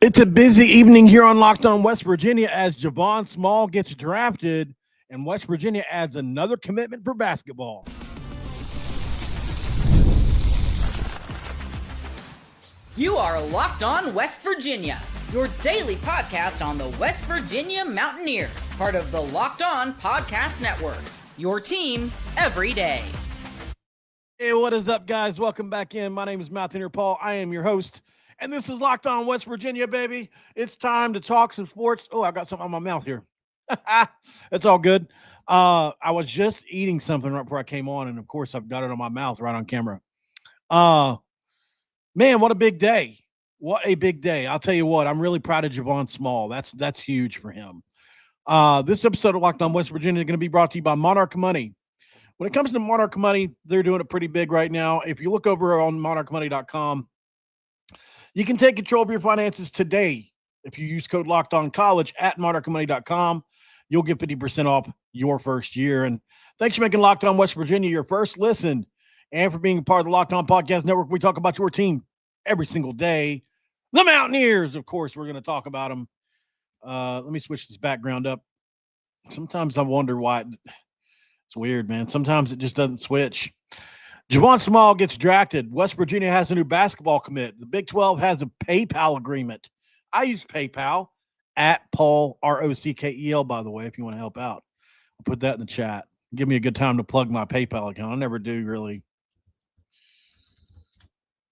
It's a busy evening here on Locked On West Virginia as Javon Small gets drafted and West Virginia adds another commitment for basketball. You are Locked On West Virginia, your daily podcast on the West Virginia Mountaineers, part of the Locked On Podcast Network, your team every day. Hey, what is up, guys? Welcome back in. My name is Mountaineer Paul. I am your host, and this is Locked On West Virginia, baby. It's time to talk some sports. Oh, I got something on my mouth here. That's all good. I was just eating something right before I came on, and of course, I've got it on my mouth right on camera. Man, what a big day. What a big day. I'll tell you what, I'm really proud of Javon Small. That's huge for him. This episode of Locked On West Virginia is going to be brought to you by Monarch Money. When it comes to Monarch Money, they're doing it pretty big right now. If you look over on monarchmoney.com, you can take control of your finances today. If you use code LOCKEDONCollege at monarchmoney.com, you'll get 50% off your first year. And thanks for making Locked On West Virginia your first listen and for being a part of the Locked On Podcast Network. We talk about your team every single day. The Mountaineers, of course, we're going to talk about them. Let me switch this background up. Sometimes I wonder why. It's weird, man. Sometimes it just doesn't switch. Javon Small gets drafted. West Virginia has a new basketball commit. The Big 12 has a PayPal agreement. I use PayPal at Paul, ROCKEL, by the way, if you want to help out. I'll put that in the chat. Give me a good time to plug my PayPal account. I never do, really.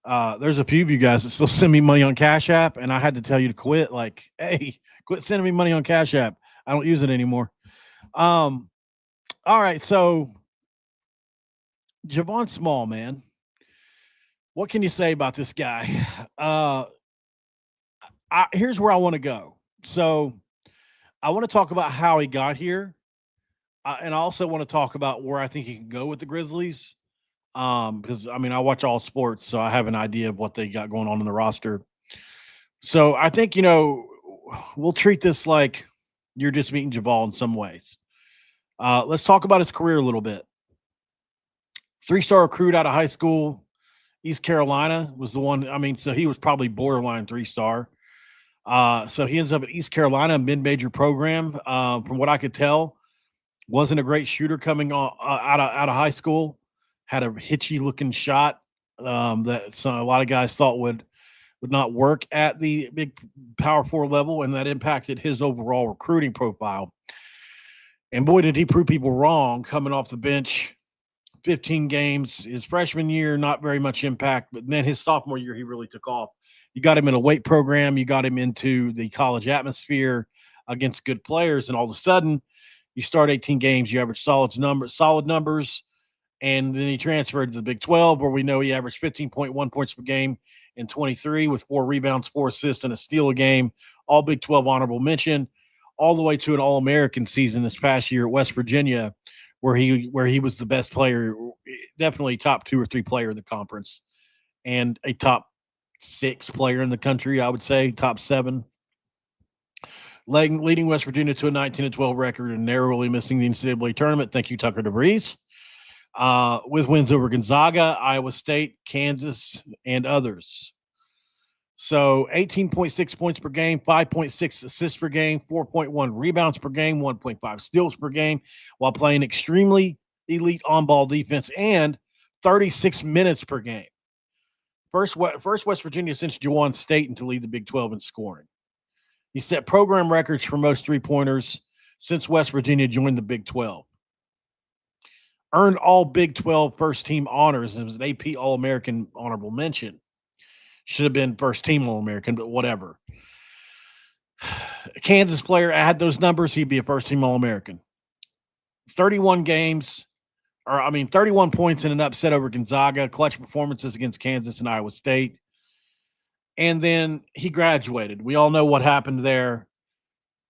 There's a few of you guys that still send me money on Cash App, and I had to tell you to quit. Like, hey, quit sending me money on Cash App. I don't use it anymore. All right, so Javon Small, man. What can you say about this guy? Here's where I want to go. So I want to talk about how he got here, and I also want to talk about where I think he can go with the Grizzlies. Because, I mean, I watch all sports, so I have an idea of what they got going on in the roster. So I think, we'll treat this like you're just meeting Javon in some ways. Let's talk about his career a little bit. 3-star recruit out of high school. East Carolina was the one. I mean, so he was probably borderline 3-star. So he ends up at East Carolina, a mid-major program. From what I could tell, wasn't a great shooter coming out of high school. Had a hitchy-looking shot that a lot of guys thought would not work at the big Power 4 level, and that impacted his overall recruiting profile. And boy, did he prove people wrong coming off the bench. 15 games. His freshman year, not very much impact, but then his sophomore year, he really took off. You got him in a weight program. You got him into the college atmosphere against good players, and all of a sudden, you start 18 games, you average solid numbers, and then he transferred to the Big 12, where we know he averaged 15.1 points per game in 23 with 4 rebounds, 4 assists, and a steal a game. All Big 12 honorable mention, all the way to an All-American season this past year at West Virginia, where he was the best player, definitely top 2 or 3 player in the conference, and a top 6 player in the country, I would say, top 7. Leading West Virginia to a 19-12 record and narrowly missing the NCAA tournament. Thank you, Tucker DeVries. With wins over Gonzaga, Iowa State, Kansas, and others. So 18.6 points per game, 5.6 assists per game, 4.1 rebounds per game, 1.5 steals per game, while playing extremely elite on-ball defense and 36 minutes per game. First West Virginia since Javon State to lead the Big 12 in scoring. He set program records for most three-pointers since West Virginia joined the Big 12. Earned all Big 12 first-team honors and was an AP All-American honorable mention. Should have been first-team All-American, but whatever. A Kansas player had those numbers, he'd be a first-team All-American. 31 points in an upset over Gonzaga, clutch performances against Kansas and Iowa State. And then he graduated. We all know what happened there.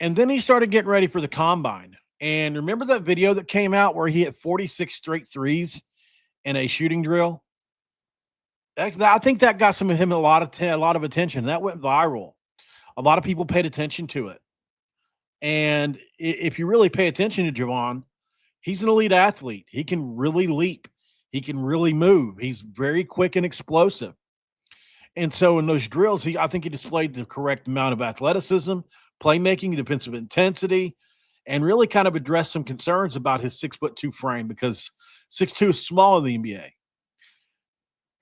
And then he started getting ready for the combine. And remember that video that came out where he hit 46 straight threes in a shooting drill? I think that got him a lot of attention. That went viral. A lot of people paid attention to it. And if you really pay attention to Javon, he's an elite athlete. He can really leap. He can really move. He's very quick and explosive. And so in those drills, I think he displayed the correct amount of athleticism, playmaking, defensive intensity, and really kind of addressed some concerns about his 6'2" frame because 6'2" is small in the NBA.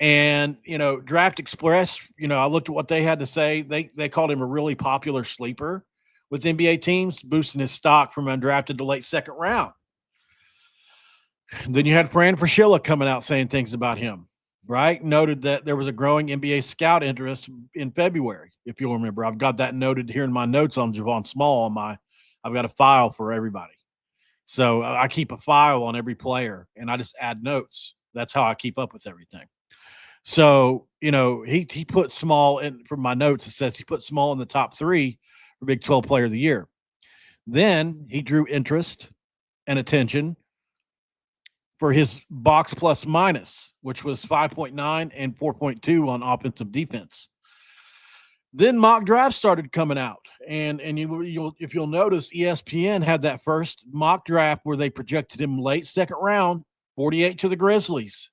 And Draft Express, I looked at what they had to say. They called him a really popular sleeper with NBA teams, boosting his stock from undrafted to late second round. Then you had Fran Fraschilla coming out saying things about him, right? Noted that there was a growing NBA scout interest in February. If you'll remember, I've got that noted here in my notes on Javon Small I've got a file for everybody. So I keep a file on every player and I just add notes. That's how I keep up with everything. So, he put Small in, from my notes, it says he put Small in the top 3 for Big 12 Player of the Year. Then he drew interest and attention for his box plus minus, which was 5.9 and 4.2 on offensive defense. Then mock drafts started coming out, and you'll if you'll notice, ESPN had that first mock draft where they projected him late second round, 48 to the Grizzlies.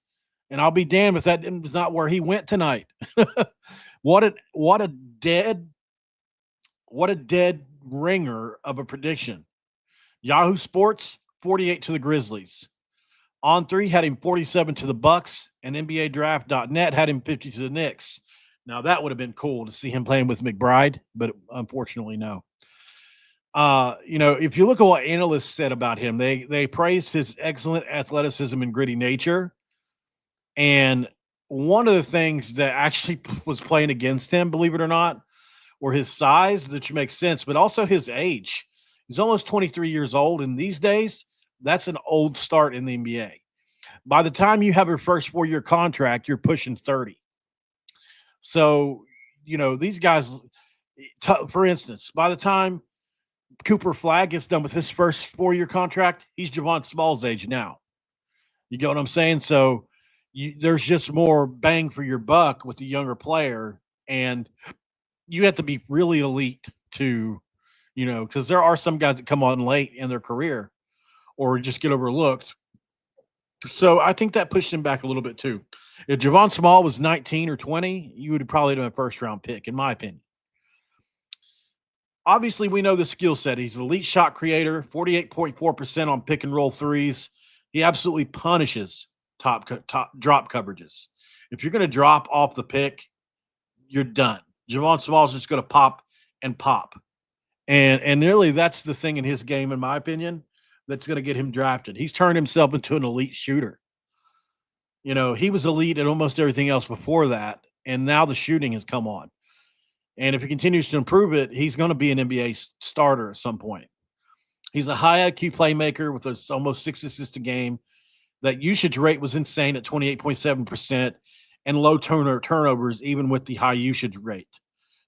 And I'll be damned if that is not where he went tonight. What a dead ringer of a prediction. Yahoo Sports, 48 to the Grizzlies. On3 had him 47 to the Bucks, and NBADraft.net had him 50 to the Knicks. Now that would have been cool to see him playing with McBride, but unfortunately, no. If you look at what analysts said about him, they praised his excellent athleticism and gritty nature. And one of the things that actually was playing against him, believe it or not, were his size, that makes sense, but also his age. He's almost 23 years old, and these days, that's an old start in the NBA. By the time you have your first 4-year contract, you're pushing 30. So, these guys, for instance, by the time Cooper Flagg gets done with his first 4-year contract, he's Javon Small's age now. You get what I'm saying? So, there's just more bang for your buck with a younger player, and you have to be really elite to, because there are some guys that come on late in their career or just get overlooked. So I think that pushed him back a little bit too. If Javon Small was 19 or 20, you would have probably done a first-round pick, in my opinion. Obviously, we know the skill set. He's an elite shot creator, 48.4% on pick-and-roll threes. He absolutely punishes top drop coverages. If you're going to drop off the pick, you're done. Javon Small's just going to pop and pop. And really that's the thing in his game, in my opinion, that's going to get him drafted. He's turned himself into an elite shooter. He was elite at almost everything else before that, and now the shooting has come on. And if he continues to improve it, he's going to be an NBA starter at some point. He's a high IQ playmaker with almost 6 assists a game. That usage rate was insane at 28.7% and low turnovers, even with the high usage rate.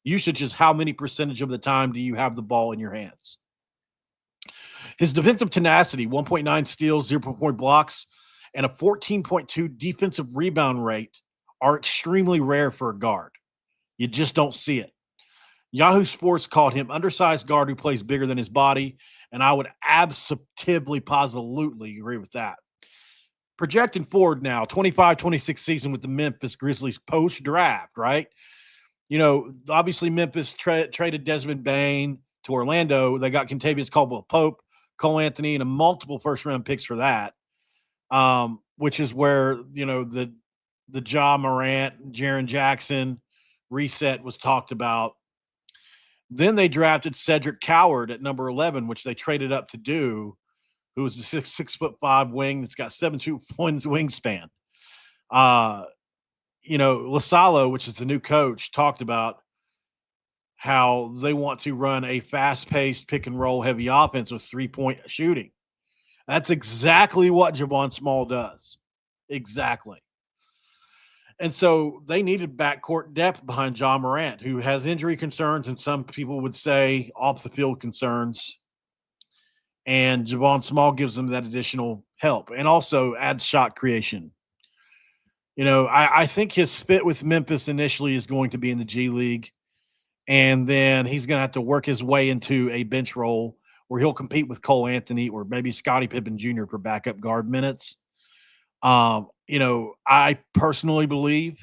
Usage is how many percentage of the time do you have the ball in your hands. His defensive tenacity, 1.9 steals, 0.4 blocks, and a 14.2 defensive rebound rate are extremely rare for a guard. You just don't see it. Yahoo Sports called him undersized guard who plays bigger than his body, and I would absolutely, positively agree with that. Projecting forward now, 25-26 season with the Memphis Grizzlies post-draft, right? Obviously Memphis traded Desmond Bane to Orlando. They got Kentavious Caldwell-Pope, Cole Anthony, and multiple first-round picks for that, which is where, the Ja Morant, Jaren Jackson reset was talked about. Then they drafted Cedric Coward at number 11, which they traded up to do, who was a 6'5" wing that's got 7'2" wingspan. Lasalo, which is the new coach, talked about how they want to run a fast-paced pick-and-roll heavy offense with 3-point shooting. That's exactly what Javon Small does. Exactly. And so they needed backcourt depth behind Ja Morant, who has injury concerns and some people would say off-the-field concerns. And Javon Small gives them that additional help and also adds shot creation. I think his fit with Memphis initially is going to be in the G League, and then he's going to have to work his way into a bench role where he'll compete with Cole Anthony or maybe Scottie Pippen Jr. for backup guard minutes. I personally believe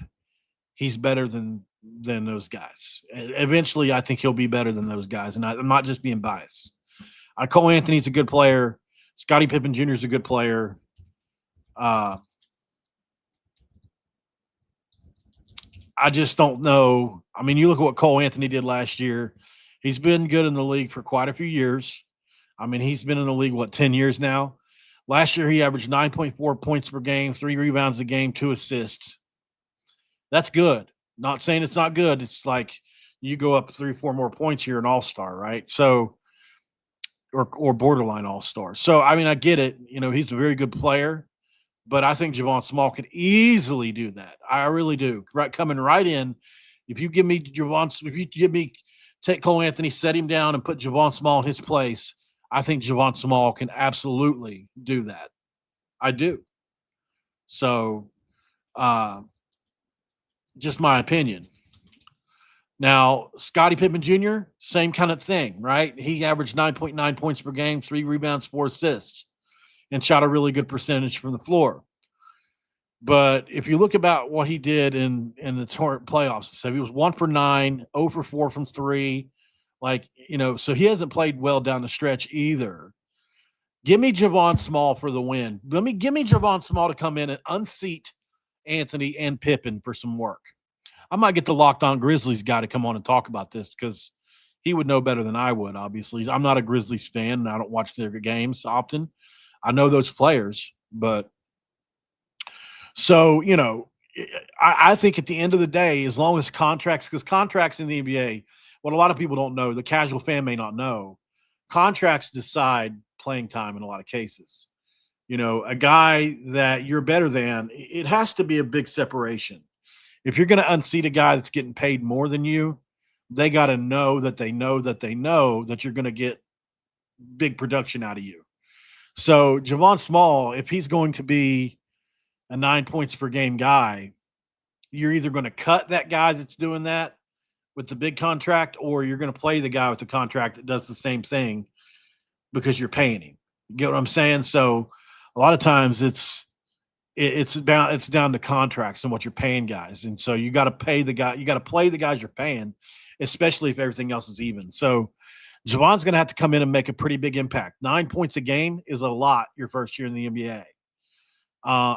he's better than than those guys. Eventually, I think he'll be better than those guys, and I'm not just being biased. Cole Anthony's a good player. Scottie Pippen Jr. is a good player. Uh, I just don't know. I mean, you look at what Cole Anthony did last year. He's been good in the league for quite a few years. I mean, he's been in the league, 10 years now? Last year, he averaged 9.4 points per game, 3 rebounds a game, 2 assists. That's good. Not saying it's not good. It's like you go up 3 or 4 more points, you're an all-star, right? So, or borderline all-star. So, I mean, I get it. He's a very good player. But I think Javon Small could easily do that. I really do. Right, coming right in. If you take Cole Anthony, set him down, and put Javon Small in his place, I think Javon Small can absolutely do that. I do. So, just my opinion. Now, Scottie Pippen Jr., same kind of thing, right? He averaged 9.9 points per game, 3 rebounds, 4 assists, and shot a really good percentage from the floor. But if you look about what he did in the playoffs, so he was 1 for 9, 0 for 4 from 3. So he hasn't played well down the stretch either. Give me Javon Small for the win. Give me Javon Small to come in and unseat Anthony and Pippen for some work. I might get the Locked On Grizzlies guy to come on and talk about this because he would know better than I would, obviously. I'm not a Grizzlies fan, and I don't watch their games often. I know those players, but so, I think at the end of the day, as long as because contracts in the NBA, what a lot of people don't know, the casual fan may not know, contracts decide playing time in a lot of cases. A guy that you're better than, it has to be a big separation. If you're going to unseat a guy that's getting paid more than you, they got to know that they know that they know that you're going to get big production out of you. So Javon Small, if he's going to be a 9 points per game guy, you're either going to cut that guy that's doing that with the big contract, or you're going to play the guy with the contract that does the same thing because you're paying him. You get what I'm saying? So a lot of times it's down to contracts and what you're paying guys. And so you got to pay the guy, you got to play the guys you're paying, especially if everything else is even. So Javon's going to have to come in and make a pretty big impact. 9 points a game is a lot your first year in the NBA.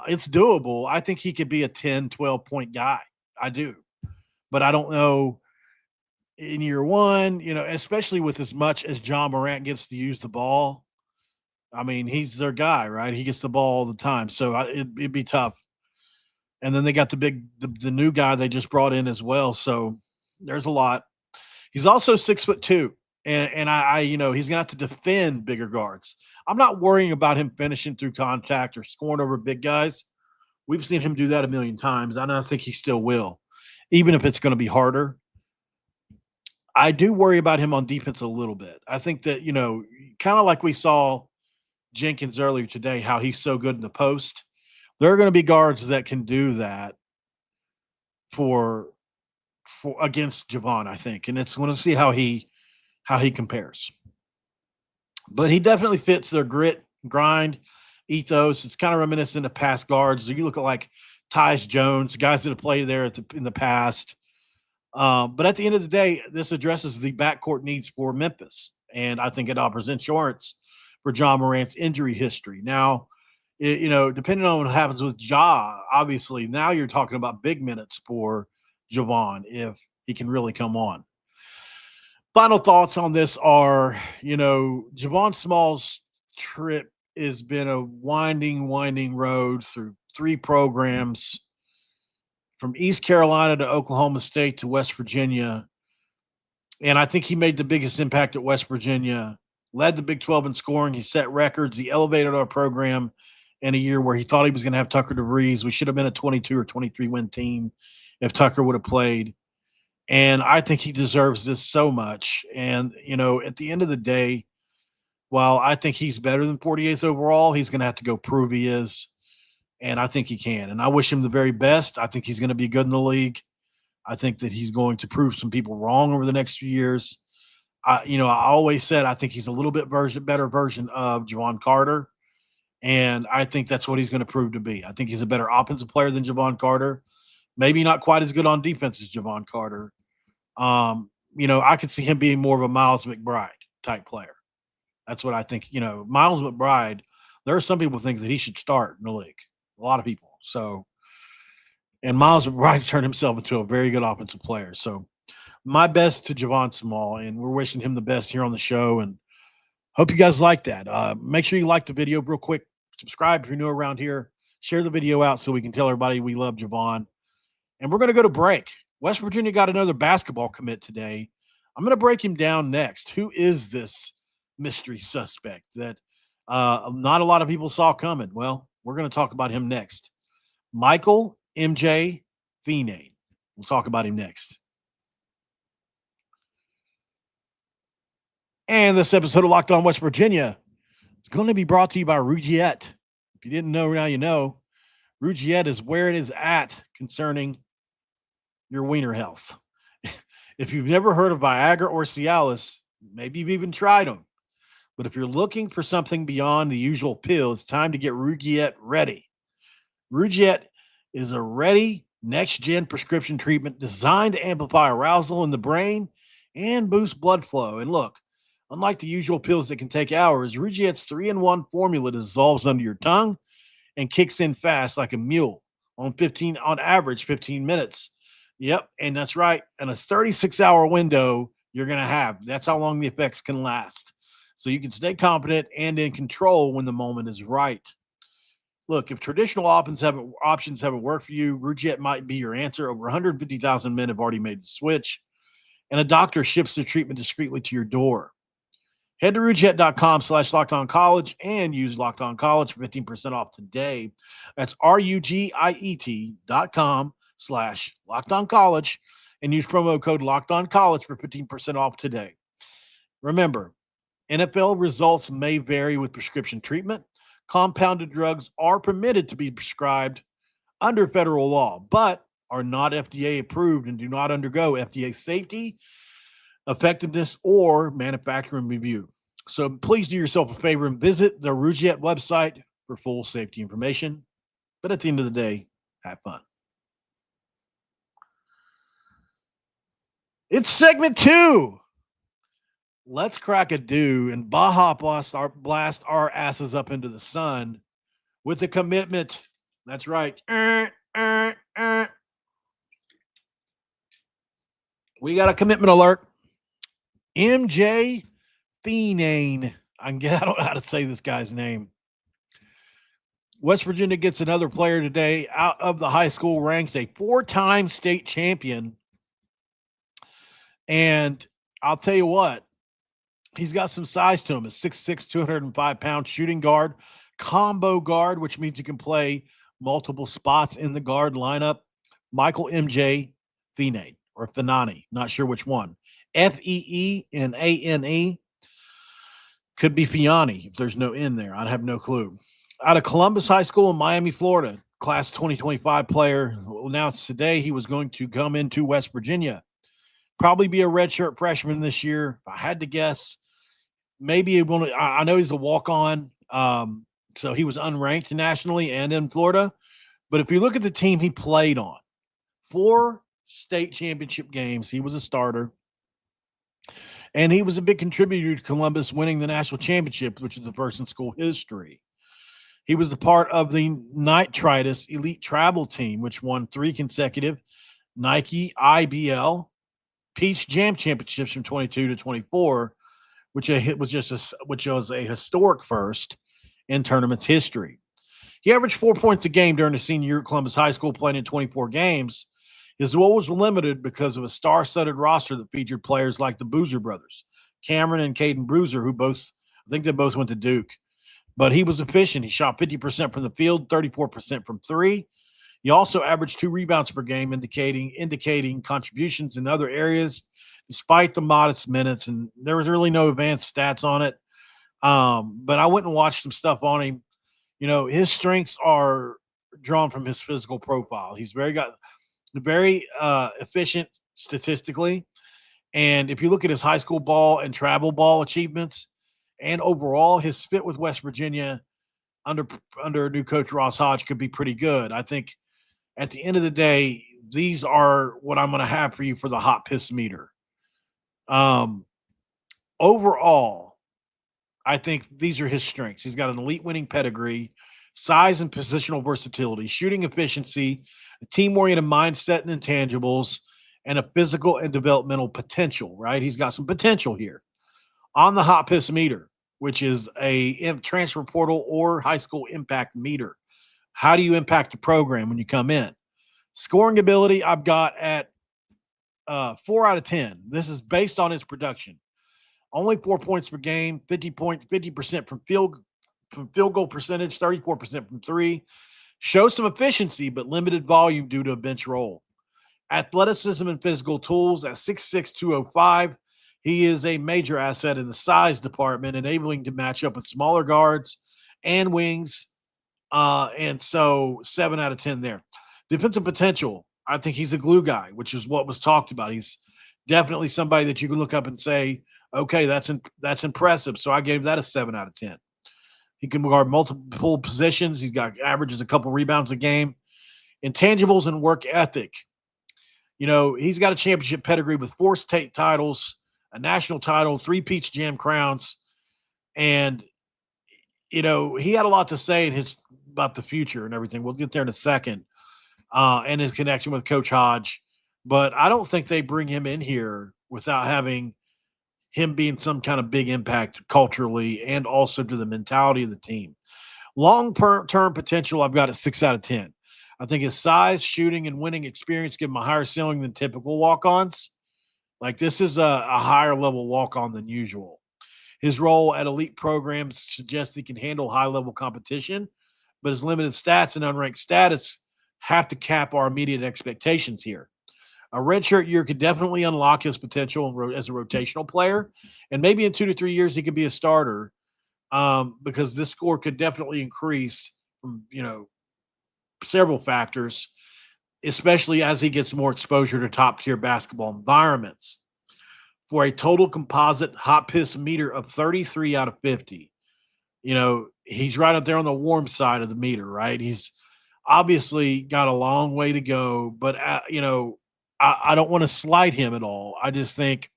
It's doable. I think he could be a 10, 12-point guy. I do. But I don't know in year one, especially with as much as John Morant gets to use the ball. I mean, he's their guy, right? He gets the ball all the time. So it'd be tough. And then they got the new guy they just brought in as well. So there's a lot. He's also 6'2". And I he's going to have to defend bigger guards. I'm not worrying about him finishing through contact or scoring over big guys. We've seen him do that a million times. I don't think he still will, even if it's going to be harder. I do worry about him on defense a little bit. I think that, kind of like we saw Jenkins earlier today, how he's so good in the post. There are going to be guards that can do that for against Javon, I think. And it's going to see how he compares. But he definitely fits their grit, grind, ethos. It's kind of reminiscent of past guards. So you look at like Tyus Jones, guys that have played there in the past. But at the end of the day, this addresses the backcourt needs for Memphis. And I think it offers insurance for John Morant's injury history. Now, depending on what happens with Ja, obviously now you're talking about big minutes for Javon if he can really come on. Final thoughts on this are, Javon Small's trip has been a winding road through 3 programs from East Carolina to Oklahoma State to West Virginia. And I think he made the biggest impact at West Virginia, led the Big 12 in scoring. He set records. He elevated our program in a year where he thought he was going to have Tucker DeVries. We should have been a 22 or 23 win team if Tucker would have played. And I think he deserves this so much. And, at the end of the day, while I think he's better than 48th overall, he's going to have to go prove he is. And I think he can. And I wish him the very best. I think he's going to be good in the league. I think that he's going to prove some people wrong over the next few years. I always said I think he's a little bit better version of Javon Carter. And I think that's what he's going to prove to be. I think he's a better offensive player than Javon Carter. Maybe not quite as good on defense as Javon Carter. I could see him being more of a Miles McBride type player. That's what I think. Miles McBride, there are some people who think that he should start in the league. A lot of people. So, and Miles McBride's turned himself into a very good offensive player. So, my best to Javon Small, and we're wishing him the best here on the show. And hope you guys like that. Make sure you like the video real quick. Subscribe if you're new around here. Share the video out so we can tell everybody we love Javon. And we're going to go to break. West Virginia got another basketball commit today. I'm going to break him down next. Who is this mystery suspect that not a lot of people saw coming? Well, we're going to talk about him next. Michael MJ Finane. We'll talk about him next. And this episode of Locked On West Virginia is going to be brought to you by Rugiette. If you didn't know, now you know. Rugiette is where it is at concerning your wiener health. If you've never heard of Viagra or Cialis, maybe you've even tried them. But if you're looking for something beyond the usual pill, it's time to get Rugiette ready. Rugiette is a ready next-gen prescription treatment designed to amplify arousal in the brain and boost blood flow. And look, unlike the usual pills that can take hours, Rugiette's 3-in-1 formula dissolves under your tongue and kicks in fast like a mule on average 15 minutes. Yep, and that's right. In a 36-hour window, you're going to have. That's how long the effects can last. So you can stay confident and in control when the moment is right. Look, if traditional options haven't worked for you, Rugiette might be your answer. Over 150,000 men have already made the switch, and a doctor ships the treatment discreetly to your door. Head to Rugiette.com/LockedOnCollege and use Locked On College for 15% off today. That's RUGIET.com/LockedOnCollege and use promo code LockedOnCollege for 15% off today. Remember, NFL results may vary with prescription treatment. Compounded drugs are permitted to be prescribed under federal law, but are not FDA approved and do not undergo FDA safety, effectiveness, or manufacturing review. So please do yourself a favor and visit the Rugiette website for full safety information. But at the end of the day, have fun. It's segment 2. Let's crack a dew and Baja blast our asses up into the sun with a commitment. That's right. We got a commitment alert. MJ Finane. I don't know how to say this guy's name. West Virginia gets another player today out of the high school ranks, a 4-time state champion. And I'll tell you what, he's got some size to him. A 6'6", 205-pound shooting guard, combo guard, which means you can play multiple spots in the guard lineup. Michael MJ Finane, or Finani, not sure which one. Feeane. Could be Fiani if there's no N there. I have no clue. Out of Columbus High School in Miami, Florida, class 2025 player announced today he was going to come into West Virginia. Probably be a redshirt freshman this year. If I had to guess, maybe I know he's a walk-on, so he was unranked nationally and in Florida. But if you look at the team he played on, 4 state championship games, he was a starter. And he was a big contributor to Columbus winning the national championship, which is the first in school history. He was the part of the Nitritis Elite Travel Team, which won 3 consecutive Nike IBL Peach Jam Championships from 22 to 24, which was a historic first in tournament's history. He averaged 4 points a game during his senior year at Columbus High School, playing in 24 games. His role was limited because of a star-studded roster that featured players like the Boozer brothers, Cameron and Caden Boozer, who I think they both went to Duke. But he was efficient. He shot 50% from the field, 34% from 3. He also averaged 2 rebounds per game, indicating contributions in other areas, despite the modest minutes. And there was really no advanced stats on it. But I went and watched some stuff on him. His strengths are drawn from his physical profile. He's very efficient statistically. And if you look at his high school ball and travel ball achievements and overall, his fit with West Virginia under new coach Ross Hodge could be pretty good. I think at the end of the day, these are what I'm going to have for you for the hot piss meter. Um, Overall, I think these are his strengths. He's got an elite winning pedigree, size and positional versatility, shooting efficiency, a team oriented mindset and intangibles, and a physical and developmental potential, right? He's got some potential here. On the hot piss meter, which is a transfer portal or high school impact meter. How do you impact the program when you come in? Scoring ability, I've got at 4 out of 10. This is based on his production. Only 4 points per game, 50% from field goal percentage, 34% from three. Shows some efficiency, but limited volume due to a bench role. Athleticism and physical tools at 6'6", 205. He is a major asset in the size department, enabling to match up with smaller guards and wings. And so 7 out of 10 there. Defensive potential. I think he's a glue guy, which is what was talked about. He's definitely somebody that you can look up and say, okay, that's impressive. So I gave that a 7 out of 10. He can guard multiple positions. He's got averages a couple rebounds a game. Intangibles and work ethic. He's got a championship pedigree with 4 state titles, a national title, 3 Peach Jam crowns. And, he had a lot to say about the future and everything. We'll get there in a second. And his connection with Coach Hodge. But I don't think they bring him in here without having him being some kind of big impact culturally and also to the mentality of the team. Long-term potential, I've got at 6 out of 10. I think his size, shooting, and winning experience give him a higher ceiling than typical walk-ons. Like, this is a higher level walk-on than usual. His role at elite programs suggests he can handle high-level competition, but his limited stats and unranked status have to cap our immediate expectations here. A redshirt year could definitely unlock his potential as a rotational player, and maybe in 2 to 3 years he could be a starter, because this score could definitely increase from several factors, especially as he gets more exposure to top-tier basketball environments. For a total composite hot piss meter of 33 out of 50, he's right up there on the warm side of the meter, right? He's obviously got a long way to go, but, I don't want to slight him at all. I just think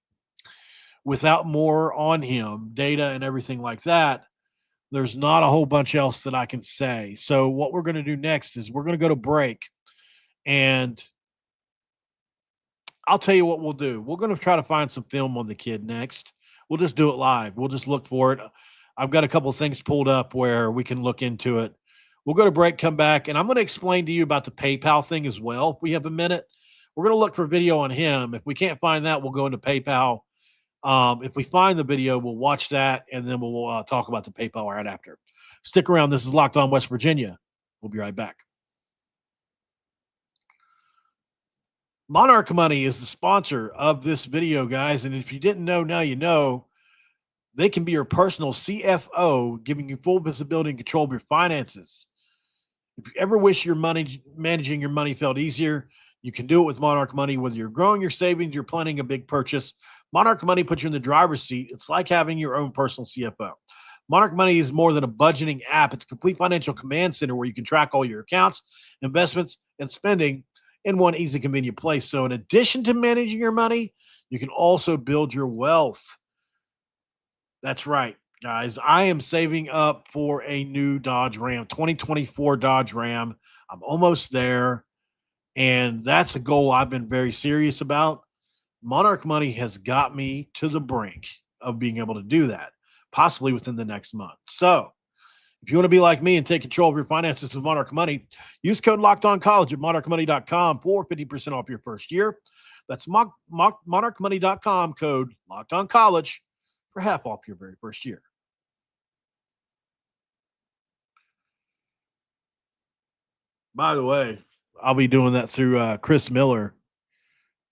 without more on him, data and everything like that, there's not a whole bunch else that I can say. So what we're going to do next is we're going to go to break, and I'll tell you what we'll do. We're going to try to find some film on the kid next. We'll just do it live. We'll just look for it. I've got a couple of things pulled up where we can look into it. We'll go to break, come back, and I'm going to explain to you about the PayPal thing as well if we have a minute. We're going to look for video on him. If we can't find that, we'll go into PayPal. If we find the video, we'll watch that, and then we'll talk about the PayPal right after. Stick around. This is Locked On West Virginia. We'll be right back. Monarch Money is the sponsor of this video, guys. And if you didn't know, now you know. They can be your personal CFO, giving you full visibility and control of your finances. If you ever wish managing your money felt easier, you can do it with Monarch Money. Whether you're growing your savings, you're planning a big purchase, Monarch Money puts you in the driver's seat. It's like having your own personal CFO. Monarch Money is more than a budgeting app. It's a complete financial command center where you can track all your accounts, investments, and spending in one easy, convenient place. So in addition to managing your money, you can also build your wealth. That's right, guys. I am saving up for a new Dodge Ram, 2024 Dodge Ram. I'm almost there, and that's a goal I've been very serious about. Monarch Money has got me to the brink of being able to do that, possibly within the next month. So if you want to be like me and take control of your finances with Monarch Money, use code LOCKEDONCollege at monarchmoney.com for 50% off your first year. That's monarchmoney.com, code LOCKEDONCollege for half off your very first year. By the way, I'll be doing that through Chris Miller,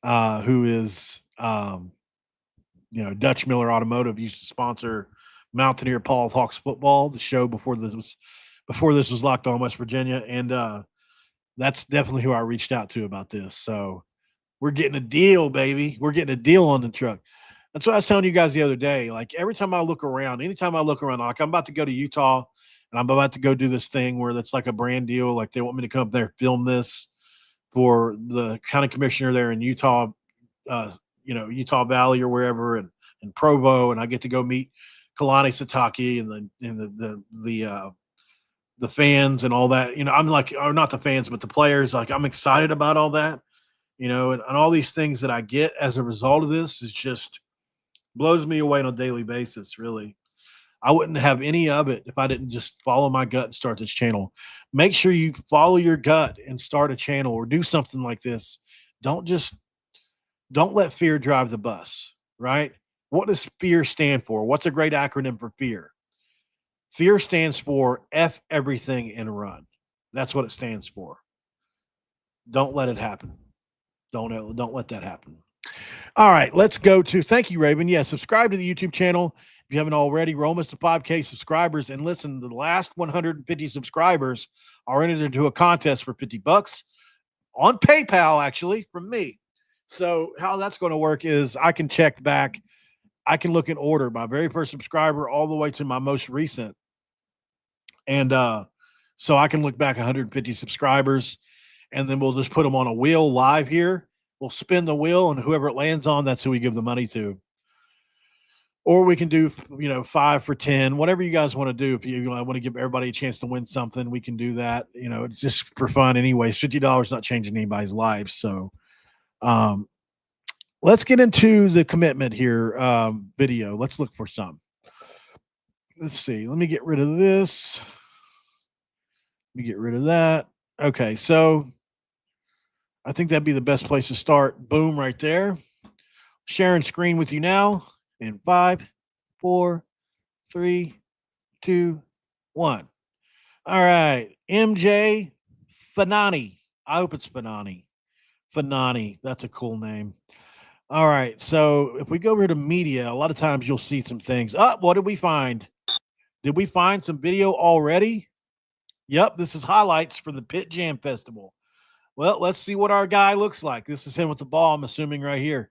who is, Dutch Miller Automotive used to sponsor Mountaineer Paul Hawks football, the show before this was Locked On West Virginia, and that's definitely who I reached out to about this. So we're getting a deal, baby. We're getting a deal on the truck. That's what I was telling you guys the other day. Like, anytime I look around, like I'm about to go to Utah and I'm about to go do this thing where that's like a brand deal. Like, they want me to come up there, film this. for the county commissioner there in Utah, uh, Utah Valley or wherever, and Provo, and I get to go meet Kalani Satake and the fans and all that. I'm like, or not the fans, but the players. Like, I'm excited about all that, and all these things that I get as a result of this is just blows me away on a daily basis, really. I wouldn't have any of it if I didn't just follow my gut and start this channel. Make sure you follow your gut and start a channel or do something like this. Don't just don't let fear drive the bus, right? What does fear stand for? What's a great acronym for fear? Fear stands for F everything and run. That's what it stands for. Don't let it happen. Don't let that happen. All right, let's go to thank you, Raven. Yeah, subscribe to the YouTube channel if you haven't already. We're almost to 5K subscribers. And listen, the last 150 subscribers are entered into a contest for $50 on PayPal, actually, from me. So how that's going to work is I can check back. I can look in order my very first subscriber all the way to my most recent. And so I can look back 150 subscribers, and then we'll just put them on a wheel live here. We'll spin the wheel, and whoever it lands on, that's who we give the money to. Or we can do, 5 for 10, whatever you guys want to do. If you want to give everybody a chance to win something, we can do that. It's just for fun anyways. $50 not changing anybody's life. So let's get into the commitment here video. Let's look for some. Let's see. Let me get rid of this. Let me get rid of that. Okay, so I think that'd be the best place to start. Boom, right there. Sharing screen with you now in 5, 4, 3, 2, 1. All right, MJ Fanani. I hope it's Fanani. Fanani. That's a cool name. All right, so if we go over to media, a lot of times you'll see some things. What did we find? Did we find some video already? Yep, this is highlights for the Pit Jam Festival. Well, let's see what our guy looks like. This is him with the ball, I'm assuming, right here.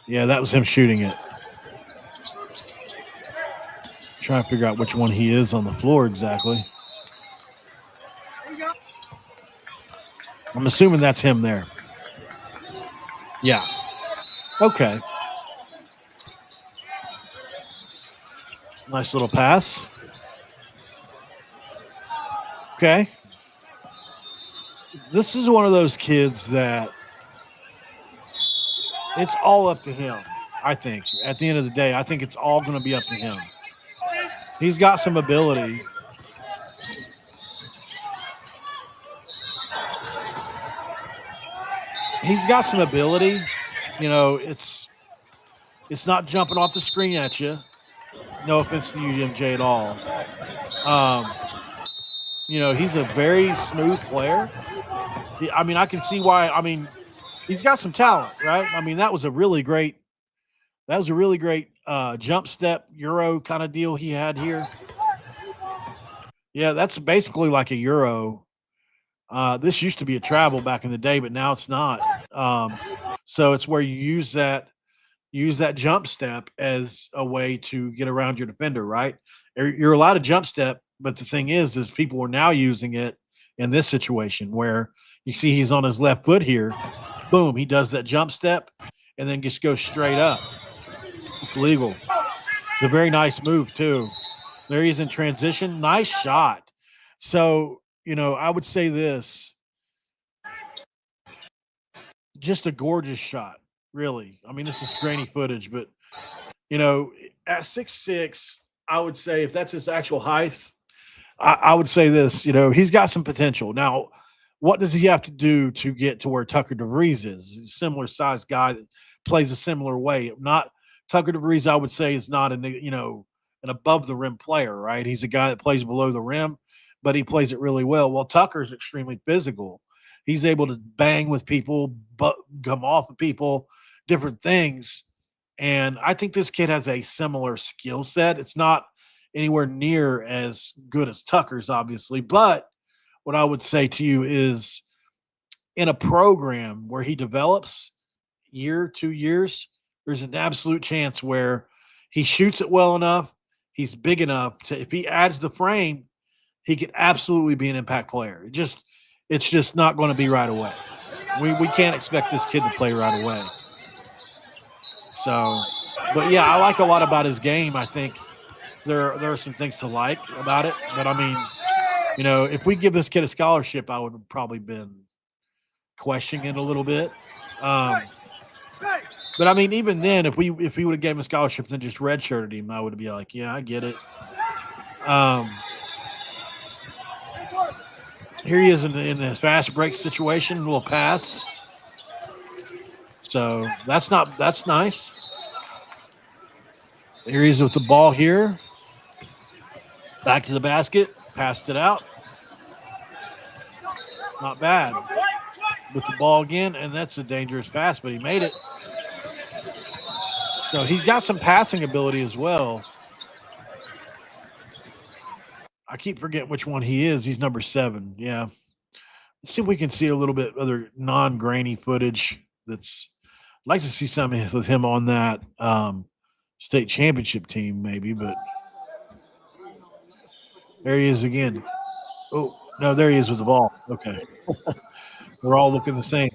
Yeah, that was him shooting it. Trying to figure out which one he is on the floor exactly. I'm assuming that's him there. Yeah. Okay. Nice little pass. Okay. This is one of those kids that it's all up to him, I think. At the end of the day, I think it's all going to be up to him. He's got some ability. It's not jumping off the screen at you. No offense to you, MJ, at all. He's a very smooth player. I can see why. He's got some talent, right? That was a really great jump step Euro kind of deal he had here. Yeah, that's basically like a Euro. This used to be a travel back in the day, but now it's not. So it's where you use that jump step as a way to get around your defender, right? You're allowed to jump step, but the thing is people are now using it in this situation where you see he's on his left foot here. Boom, he does that jump step and then just goes straight up. It's legal. It's a very nice move, too. There he is in transition. Nice shot. So, I would say this. Just a gorgeous shot, really. This is grainy footage, but, at 6'6", I would say if that's his actual height, I would say this, he's got some potential. Now, what does he have to do to get to where Tucker DeVries is? He's a similar size guy that plays a similar way. Not Tucker DeVries, I would say, is not an above the rim player, right? He's a guy that plays below the rim, but he plays it really well. Well, Tucker's extremely physical. He's able to bang with people, but come off of people, different things. And I think this kid has a similar skill set. It's not anywhere near as good as Tucker's, obviously, but what I would say to you is in a program where he develops year, 2 years, There's an absolute chance where he shoots it well enough, he's big enough to if he adds the frame, he could absolutely be an impact player. It's just not going to be right away. We can't expect this kid to play right away. So, but yeah, I like a lot about his game. I think there are some things to like about it. But I mean, if we give this kid a scholarship, I would have probably been questioning it a little bit. But I mean, even then, if we would have gave him a scholarship and just redshirted him, I would be like, yeah, I get it. Here he is in the fast break situation, a little pass. So that's nice. Here he is with the ball here. Back to the basket, passed it out. Not bad. With the ball again, and that's a dangerous pass, but he made it. So he's got some passing ability as well. I keep forgetting which one he is. He's number 7. Yeah. Let's see if we can see a little bit other non-grainy footage. I'd like to see something with him on that state championship team, maybe, but there he is again. Oh, no, there he is with the ball. Okay. We're all looking the same.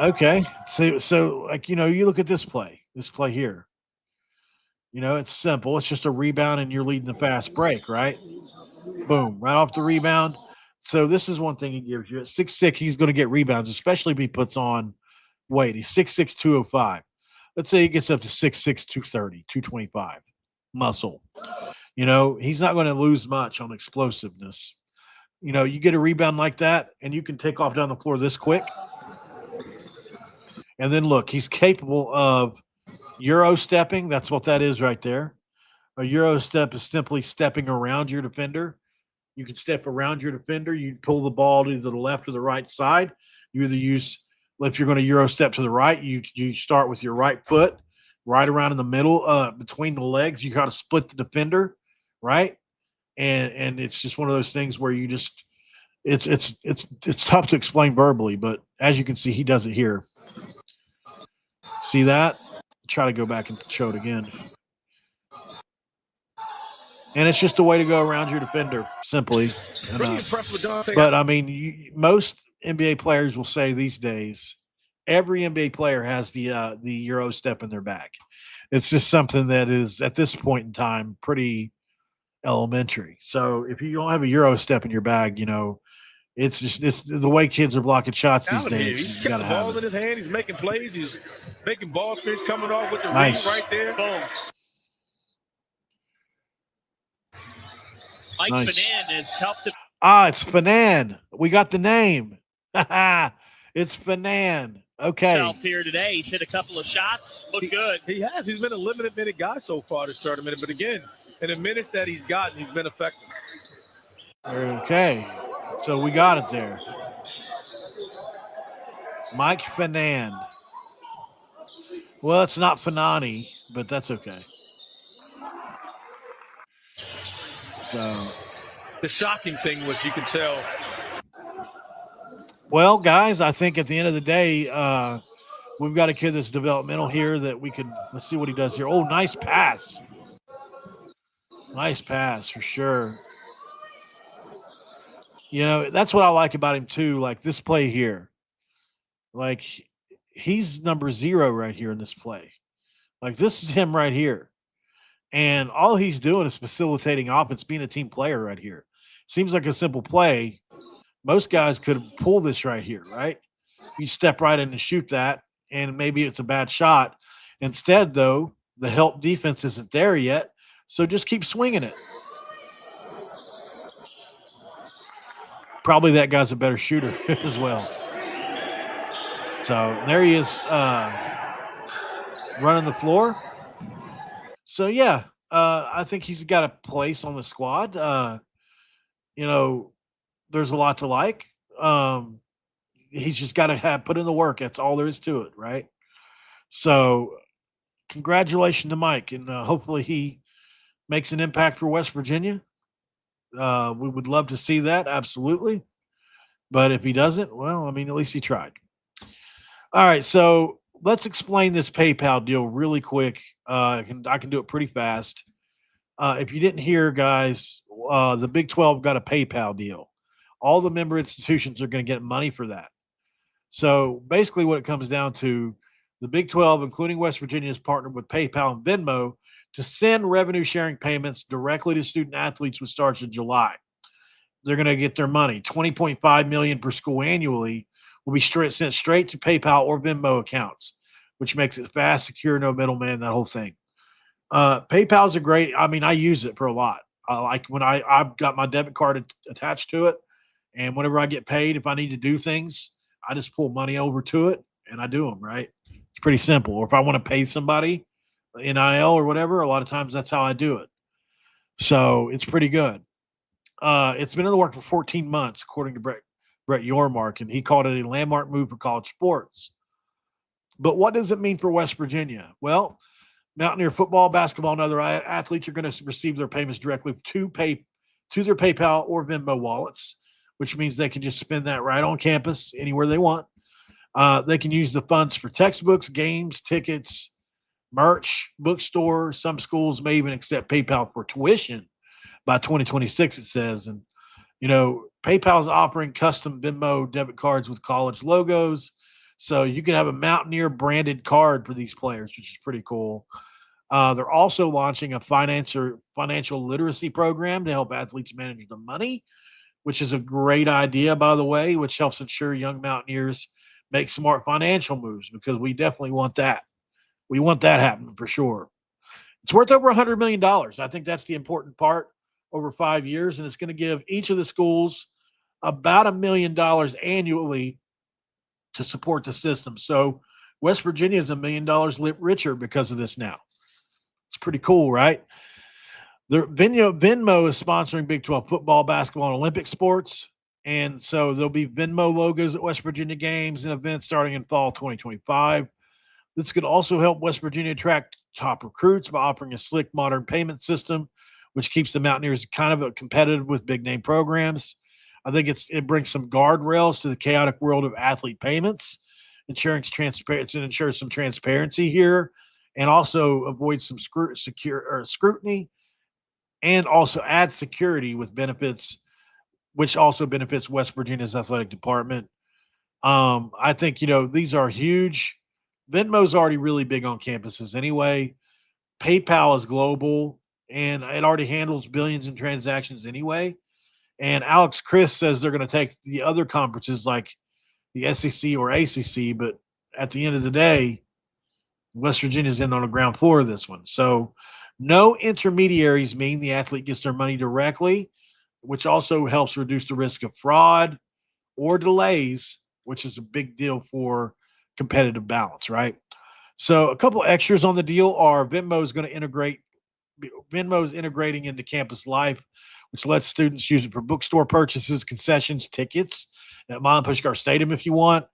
Okay. So like, you look at this play here. It's simple. It's just a rebound and you're leading the fast break, right? Boom, right off the rebound. So this is one thing he gives you. At 6'6", he's going to get rebounds, especially if he puts on weight. He's 6'6", 205. Let's say he gets up to 6'6", 230, 225 muscle. He's not going to lose much on explosiveness. You get a rebound like that, and you can take off down the floor this quick. And then look, he's capable of Euro stepping. That's what that is right there. A Euro step is simply stepping around your defender. You can step around your defender. You pull the ball to the left or the right side. You either if you're going to Euro step to the right, you start with your right foot right around in the middle, between the legs. You got to split the defender, right? And it's just one of those things where you just it's tough to explain verbally, but as you can see, he does it here. See that? Try to go back and show it again. And it's just a way to go around your defender, simply. But I mean, most NBA players will say these days, every NBA player has the Euro step in their bag. It's just something that is at this point in time pretty elementary. So if you don't have a Euro step in your bag, it's the way kids are blocking shots these days. He's got the ball in his hand. He's making plays. He's making ball screens coming off with the read right there. Boom. Mike Fanan has helped him. It's Fanan. We got the name. It's Fanan. Okay. Here today, he's hit a couple of shots. Look good. He has. He's been a limited minute guy so far this tournament. But again, in the minutes that he's gotten, he's been effective. Okay. So we got it there. Mike Fanan. Well, it's not Fanani, but that's okay. So the shocking thing was you could tell. Well, guys, I think at the end of the day, we've got a kid that's developmental here that we could – let's see what he does here. Oh, nice pass. Nice pass for sure. That's what I like about him too. Like this play here. Like he's number 0 right here in this play. Like this is him right here. And all he's doing is facilitating offense, being a team player right here. Seems like a simple play. Most guys could pull this right here, right? You step right in and shoot that, and maybe it's a bad shot. Instead, though, the help defense isn't there yet, so just keep swinging it. Probably that guy's a better shooter as well. So there he is running the floor. So, yeah, I think he's got a place on the squad. There's a lot to like. He's just got to put in the work. That's all there is to it, right? So congratulations to Mike, and hopefully he makes an impact for West Virginia. We would love to see that, absolutely. But if he doesn't, well, I mean, at least he tried. All right, so let's explain this PayPal deal really quick. I can do it pretty fast. If you didn't hear, guys, the Big 12 got a PayPal deal. All the member institutions are going to get money for that. So basically, what it comes down to, the Big 12, including West Virginia, has partnered with PayPal and Venmo to send revenue sharing payments directly to student athletes, which starts in July. They're going to get their money. 20.5 million per school annually will be sent straight to PayPal or Venmo accounts, which makes it fast, secure, no middleman, that whole thing. PayPal is a great. I mean, I use it for a lot. Like when I've got my debit card attached to it, and whenever I get paid, if I need to do things, I just pull money over to it and I do them. Right? It's pretty simple. Or if I want to pay somebody, NIL or whatever, a lot of times that's how I do it. So it's pretty good. It's been in the work for 14 months, according to Brett Yormark, and he called it a landmark move for college sports. But what does it mean for West Virginia? Well, Mountaineer football, basketball, and other athletes are going to receive their payments directly to their PayPal or Venmo wallets, which means they can just spend that right on campus anywhere they want. They can use the funds for textbooks, games, tickets, merch, bookstore. Some schools may even accept PayPal for tuition by 2026, it says. And, PayPal is offering custom Venmo debit cards with college logos. So you can have a Mountaineer branded card for these players, which is pretty cool. They're also launching a financial literacy program to help athletes manage their money, which is a great idea, by the way, which helps ensure young Mountaineers make smart financial moves, because we definitely want that. We want that happening for sure. It's worth over $100 million. I think that's the important part, over 5 years, and it's going to give each of the schools about $1 million annually to support the system. So West Virginia is $1 million richer because of this now. It's pretty cool, right? Venmo is sponsoring Big 12 football, basketball, and Olympic sports. And so there'll be Venmo logos at West Virginia games and events starting in fall 2025. This could also help West Virginia attract top recruits by offering a slick, modern payment system, which keeps the Mountaineers kind of competitive with big-name programs. I think it brings some guardrails to the chaotic world of athlete payments, ensuring transparency, ensures some transparency here, and also avoids some scrutiny, and also adds security with benefits, which also benefits West Virginia's athletic department. I think, these are huge. Venmo's already really big on campuses anyway. PayPal is global, and it already handles billions in transactions anyway. And Alex Chris says they're going to take the other conferences like the SEC or ACC, but at the end of the day, West Virginia's in on the ground floor of this one. So no intermediaries mean the athlete gets their money directly, which also helps reduce the risk of fraud or delays, which is a big deal for competitive balance, right? So a couple extras on the deal are Venmo's integrating into campus life, which lets students use it for bookstore purchases, concessions, tickets at Mile and Pushkar Stadium if you want.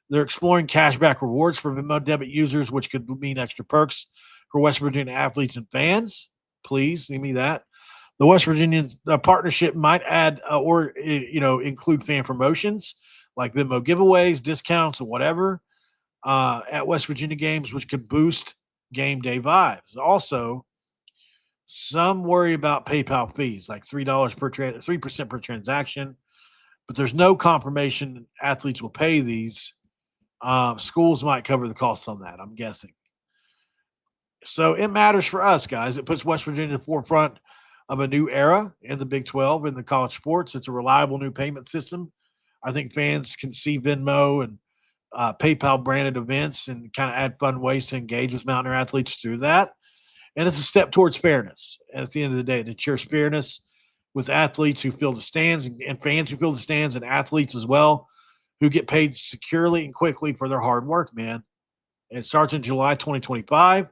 They're exploring cashback rewards for Venmo debit users, which could mean extra perks for West Virginia athletes and fans. Please give me that. The West Virginia partnership might add include fan promotions like Venmo giveaways, discounts, or whatever at West Virginia games, which could boost game day vibes. Also, some worry about PayPal fees, like $3 per 3% per transaction, but there's no confirmation athletes will pay these. Schools might cover the costs on that, I'm guessing. So it matters for us, guys. It puts West Virginia in the forefront of a new era in the Big 12 in the college sports. It's a reliable new payment system. I think fans can see Venmo and PayPal branded events and kind of add fun ways to engage with Mountaineer athletes through that. And it's a step towards fairness. And at the end of the day, it ensures fairness with athletes who fill the stands and fans who fill the stands, and athletes as well who get paid securely and quickly for their hard work, man. And it starts in July 2025,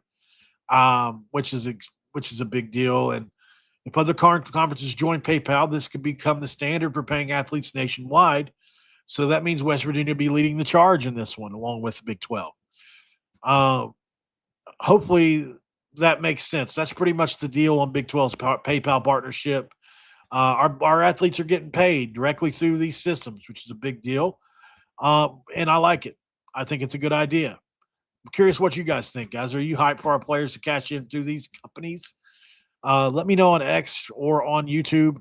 which is a big deal. And if other conferences join PayPal, this could become the standard for paying athletes nationwide. So that means West Virginia will be leading the charge in this one, along with the Big 12. Hopefully that makes sense. That's pretty much the deal on Big 12's PayPal partnership. Our athletes are getting paid directly through these systems, which is a big deal. And I like it. I think it's a good idea. I'm curious what you guys think, guys. Are you hyped for our players to cash in through these companies? Let me know on X or on YouTube,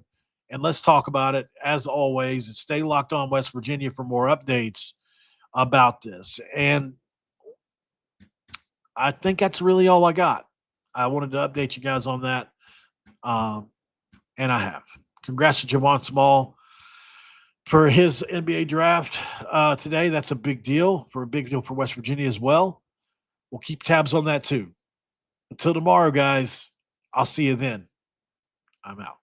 and let's talk about it. As always, and stay locked on West Virginia for more updates about this. And I think that's really all I got. I wanted to update you guys on that, and I have. Congrats to Javon Small for his NBA draft today. That's a big deal for West Virginia as well. We'll keep tabs on that too. Until tomorrow, guys, I'll see you then. I'm out.